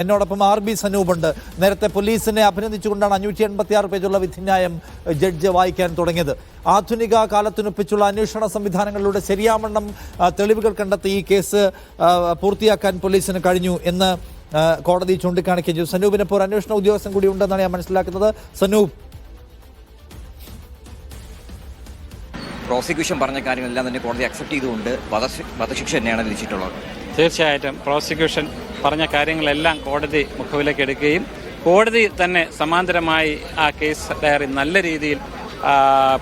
എന്നോടൊപ്പം RB സനൂപുണ്ട്. നേരത്തെ പോലീസിനെ അഭിനന്ദിച്ചുകൊണ്ടാണ് 586 പേജുള്ള വിധിന്യായം ജഡ്ജ് വായിക്കാൻ തുടങ്ങിയത്. ആധുനിക കാലത്തിനൊപ്പിച്ചുള്ള അന്വേഷണ സംവിധാനങ്ങളിലൂടെ ശരിയാവണ്ണം തെളിവുകൾ കണ്ടെത്തി ഈ കേസ് പൂർത്തിയാക്കാൻ പോലീസിന് കഴിഞ്ഞു എന്ന് കോടതി ചൂണ്ടിക്കാണിക്കുകയും ചെയ്തു. സനൂപിനൊപ്പം അന്വേഷണ ഉദ്യോഗസ്ഥൻ കൂടി ഉണ്ടെന്നാണ് ഞാൻ മനസ്സിലാക്കുന്നത്. സനൂപ്, പ്രോസിക്യൂഷൻ പറഞ്ഞ കാര്യങ്ങളെല്ലാം തന്നെ കോടതി അക്സെപ്റ്റ് ചെയ്തുകൊണ്ട് വധശിക്ഷ തന്നെയാണ് വിധിച്ചിട്ടുള്ളത്. തീർച്ചയായിട്ടും പ്രോസിക്യൂഷൻ പറഞ്ഞ കാര്യങ്ങളെല്ലാം കോടതി മുഖവിലേക്ക് എടുക്കുകയും കോടതി തന്നെ സമാന്തരമായി ആ കേസ് ഡയറി നല്ല രീതിയിൽ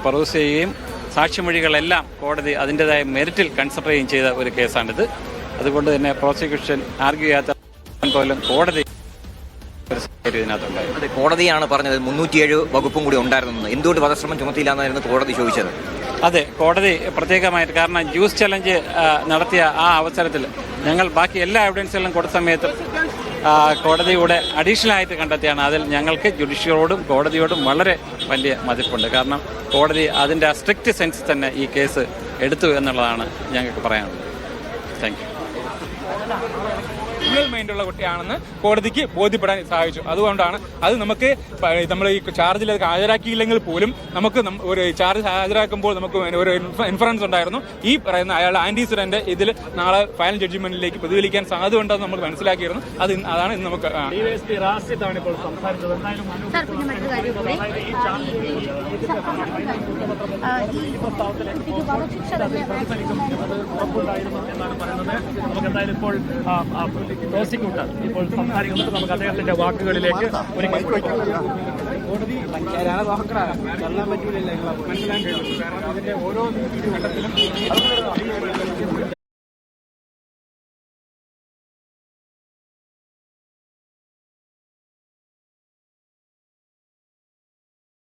പ്രൊഡ്യൂസ് ചെയ്യുകയും സാക്ഷിമൊഴികളെല്ലാം കോടതി അതിൻ്റെതായ മെറിറ്റിൽ കൺസിഡർ ചെയ്യുകയും ചെയ്ത ഒരു കേസാണിത്. അതുകൊണ്ട് തന്നെ പ്രോസിക്യൂഷൻ ആർഗ്യൂ ചെയ്യാത്ത പോലും കോടതി ഇതിനകത്തുണ്ടായി. അത് കോടതിയാണ് പറഞ്ഞത് 307 വകുപ്പും കൂടി ഉണ്ടായിരുന്നു. എന്തുകൊണ്ട് വധശ്രമം ചുമത്തിയില്ല എന്നായിരുന്നു കോടതി ചോദിച്ചത്. അതെ, കോടതി പ്രത്യേകമായിട്ട് കാരണം ജ്യൂസ് ചലഞ്ച് നടത്തിയ ആ അവസരത്തിൽ ഞങ്ങൾ ബാക്കി എല്ലാ എവിഡൻസുകളും കൊടുത്ത സമയത്തും കോടതിയുടെ അഡീഷണൽ ആയിട്ട് കണ്ടെത്തിയാണ്. അതിൽ ഞങ്ങൾക്ക് ജുഡീഷ്യറോടും കോടതിയോടും വളരെ വലിയ മതിപ്പുണ്ട്. കാരണം കോടതി അതിൻ്റെ സ്ട്രിക്റ്റ് സെൻസ് തന്നെ ഈ കേസ് എടുത്തു എന്നുള്ളതാണ് ഞങ്ങൾക്ക് പറയാനുള്ളത്. Thank you. ക്രിമിനൽ മൈൻഡുള്ള കുട്ടിയാണെന്ന് കോടതിക്ക് ബോധ്യപ്പെടാൻ സാധിച്ചു. അതുകൊണ്ടാണ് അത് നമുക്ക് നമ്മൾ ഈ ചാർജിൽ ഹാജരാക്കിയില്ലെങ്കിൽ പോലും നമുക്ക് ഒരു ചാർജ് ഹാജരാക്കുമ്പോൾ നമുക്ക് ഒരു ഇൻഫറൻസ് ഉണ്ടായിരുന്നു. ഈ പറയുന്ന അയാൾ ആന്റിസിഡന്റ് ഇതിൽ നാളെ ഫൈനൽ ജഡ്ജ്മെന്റിലേക്ക് പ്രതിഫലിക്കാൻ സാധ്യത ഉണ്ടെന്ന് നമുക്ക് മനസ്സിലാക്കിയിരുന്നു. അതാണ് ഇന്ന് നമുക്ക് പ്രോസിക്യൂട്ടർ ഇപ്പോൾ സംസാരിക്കുന്നത്. നമുക്ക് അദ്ദേഹത്തിന്റെ വാക്കുകളിലേക്ക് ഓരോ ഘട്ടത്തിലും